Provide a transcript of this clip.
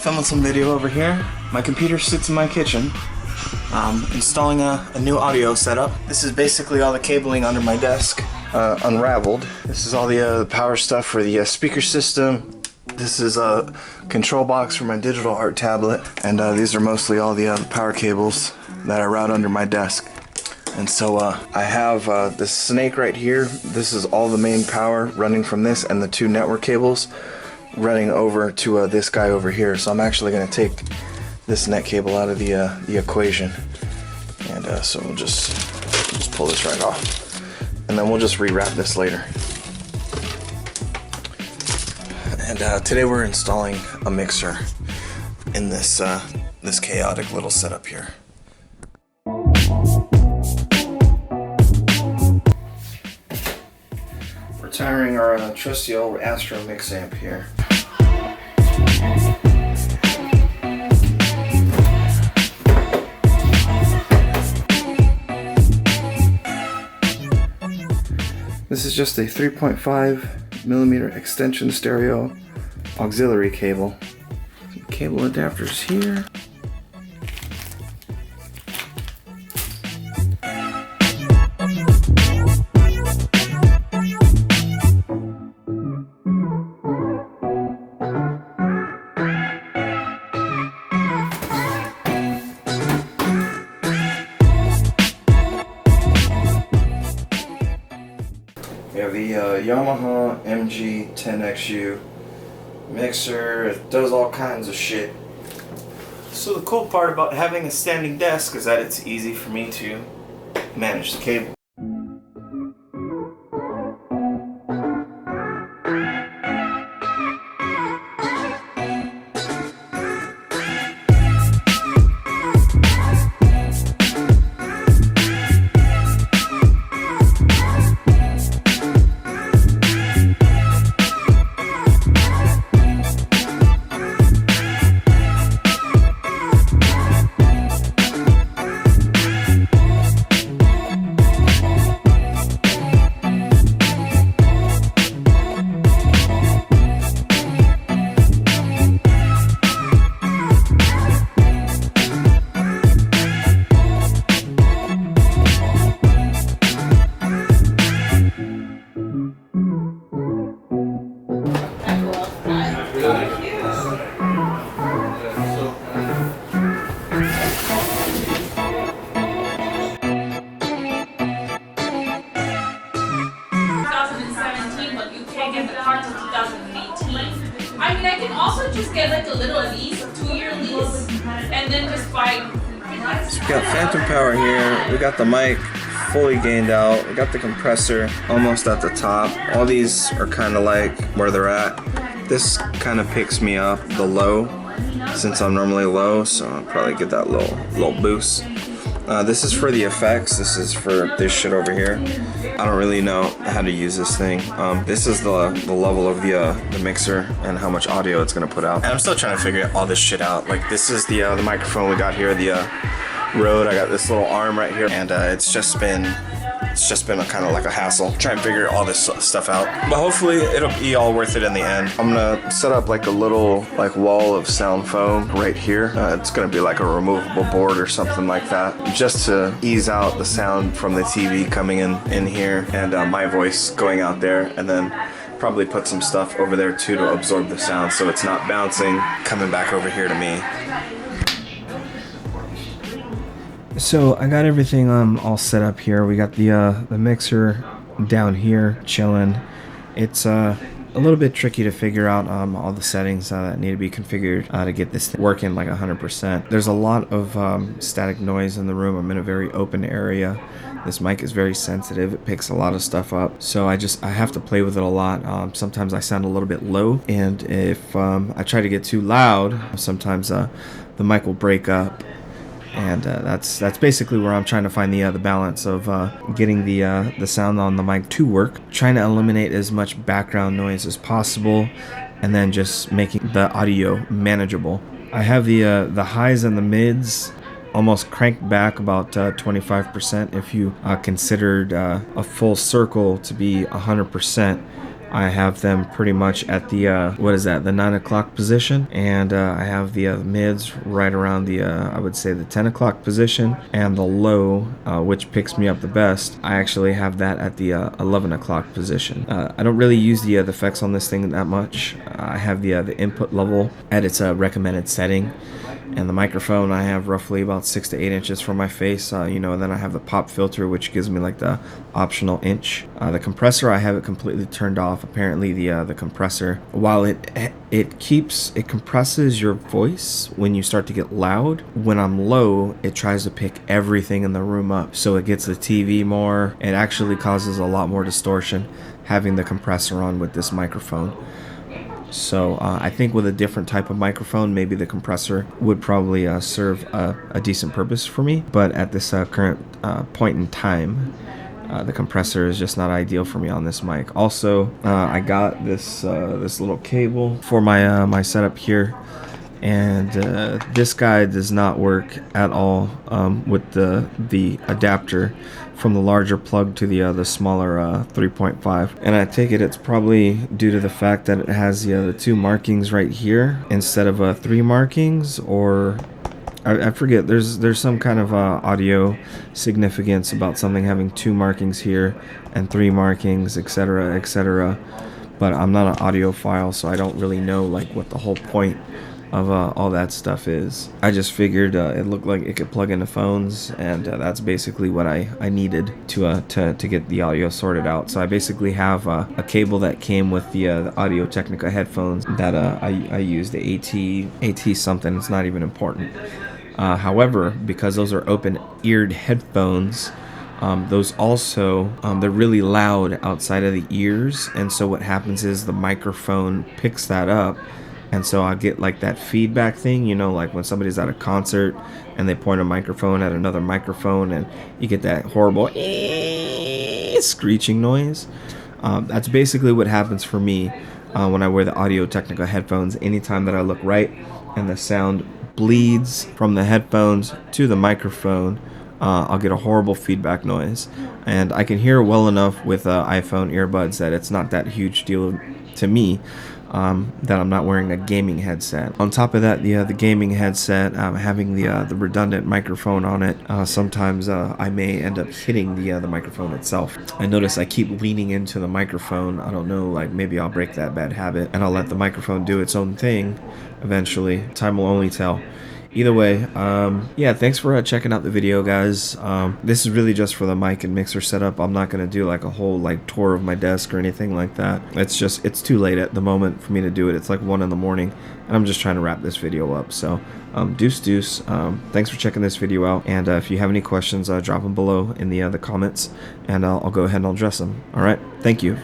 Filming some video over here. My computer sits in my kitchen. Installing a new audio setup. This is basically all the cabling under my desk, unraveled. This is all the power stuff for the speaker system. This is a control box for my digital art tablet, and these are mostly all the power cables that I route under my desk. And so I have this snake right here. This is all the main power running from this and the two network cables running over to this guy over here. So I'm actually going to take this net cable out of the equation, and so we'll just pull this right off, and then we'll just rewrap this later. And today we're installing a mixer in this this chaotic little setup here. Retiring our trusty old Astro mix amp here. This is just a 3.5mm extension stereo auxiliary cable. Cable adapters here. We have the Yahama MG10XU mixer. It does all kinds of shit. So the cool part about having a standing desk is that it's easy for me to manage the cable. I mean, I can also just get like a little lease, a 2-year lease, and then just buy. So we got phantom power here. We got the mic fully gained out. We got the compressor almost at the top. All these are kind of like where they're at. This kind of picks me up the low, since I'm normally low, so I'll probably get that little boost. This is for the effects. This is for this shit over here. I don't really know how to use this thing. This is the level of the mixer and how much audio it's gonna put out. And I'm still trying to figure all this shit out. Like, this is the microphone we got here, the Rode. I got this little arm right here, and it's just been a kind of like a hassle trying to figure all this stuff out, but hopefully it'll be all worth it in the end. I'm gonna set up like a little wall of sound foam right here. It's gonna be like a removable board or something like that, just to ease out the sound from the TV coming in here, and my voice going out there, and then probably put some stuff over there too to absorb the sound so it's not bouncing coming back over here to me. So I got everything all set up here. We got the mixer down here chilling. It's a little bit tricky to figure out all the settings that need to be configured to get this thing working like 100%. There's a lot of static noise in the room. I'm in a very open area. This mic is very sensitive. It picks a lot of stuff up. So I have to play with it a lot. Sometimes I sound a little bit low, and if I try to get too loud, sometimes the mic will break up. And that's basically where I'm trying to find the balance of getting the sound on the mic to work, trying to eliminate as much background noise as possible, and then just making the audio manageable. I have the highs and the mids almost cranked back about 25%. If you considered a full circle to be 100%. I have them pretty much at the the 9 o'clock position, and I have the mids right around the I would say the 10 o'clock position, and the low, which picks me up the best, I actually have that at the 11 o'clock position. I don't really use the effects on this thing that much. I have the input level at its recommended setting. And the microphone, I have roughly about 6 to 8 inches from my face, and then I have the pop filter, which gives me like the optional inch. The compressor, I have it completely turned off. Apparently the compressor, while it compresses your voice when you start to get loud, when I'm low, it tries to pick everything in the room up. So it gets the TV more. It actually causes a lot more distortion having the compressor on with this microphone. So I think with a different type of microphone, maybe the compressor would probably serve a decent purpose for me. But at this current point in time, the compressor is just not ideal for me on this mic. Also, I got this little cable for my setup here, and this guy does not work at all with the adapter from the larger plug to the smaller 3.5, and I take it's probably due to the fact that it has the 2 markings right here instead of 3 markings, or I forget. There's some kind of audio significance about something having 2 markings here and 3 markings, etc., etc. But I'm not an audiophile, so I don't really know like what the whole point of all that stuff is. I just figured it looked like it could plug into phones, and that's basically what I needed to get the audio sorted out. So I basically have a cable that came with the Audio Technica headphones that I use, the AT something. It's not even important. However, because those are open-eared headphones, those also they're really loud outside of the ears, and so what happens is the microphone picks that up. And so I get like that feedback thing, like when somebody's at a concert and they point a microphone at another microphone and you get that horrible screeching noise. That's basically what happens for me when I wear the Audio Technica headphones. Anytime that I look right and the sound bleeds from the headphones to the microphone, I'll get a horrible feedback noise. And I can hear well enough with iPhone earbuds that it's not that huge deal to me. That I'm not wearing a gaming headset. On top of that, the gaming headset, having the redundant microphone on it, sometimes I may end up hitting the microphone itself. I notice I keep leaning into the microphone. I don't know, like maybe I'll break that bad habit and I'll let the microphone do its own thing eventually. Time will only tell. Either way, yeah, thanks for checking out the video, guys. This is really just for the mic and mixer setup. I'm not going to do like a whole like tour of my desk or anything like that. It's too late at the moment for me to do it. It's like 1 in the morning, and I'm just trying to wrap this video up. So, deuce. Thanks for checking this video out, and if you have any questions, drop them below in the comments, and I'll go ahead and I'll address them. All right, thank you.